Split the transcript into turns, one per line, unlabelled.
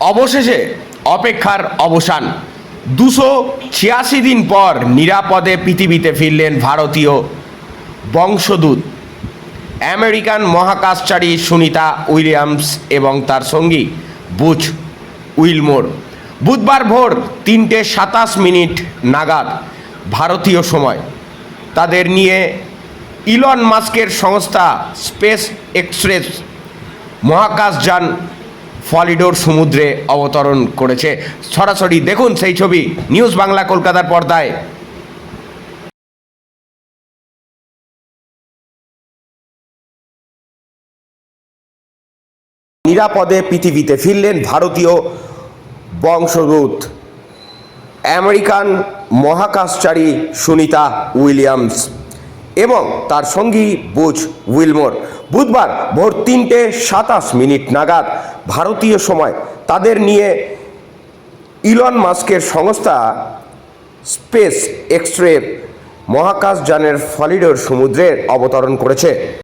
অবশেষে অপেক্ষার অবসান। 286 দিন পর নিরাপদে পৃথিবীতে ফিরলেন ভারতীয় বংশোদ্ভূত আমেরিকান মহাকাশচারী সুনিতা উইলিয়ামস এবং তার সঙ্গী বুচ উইলমোর। বুধবার ভোর 3:27 নাগাদ ভারতীয় সময় তাদের নিয়ে ইলন মাস্কের সংস্থা স্পেস এক্সপ্রেস মহাকাশযান ফ্লোরিডার সমুদ্রে অবতরণ করেছে। সরাসরি দেখুন সেই ছবি নিউজ বাংলা কলকাতার পর্দায়। নিরাপদে পৃথিবীতে ফিরলেন ভারতীয় বংশোদ্ভূত আমেরিকান মহাকাশচারী সুনিতা উইলিয়ামস এবং তার সঙ্গী বুচ উইলমোর। বুধবার ভোর 3:27 নাগাদ ভারতীয় সময় তাদের নিয়ে ইলন মাস্কের সংস্থা স্পেস এক্সপ্রেস মহাকাশযানের ফ্লোরিডার সমুদ্রে অবতরণ করেছে।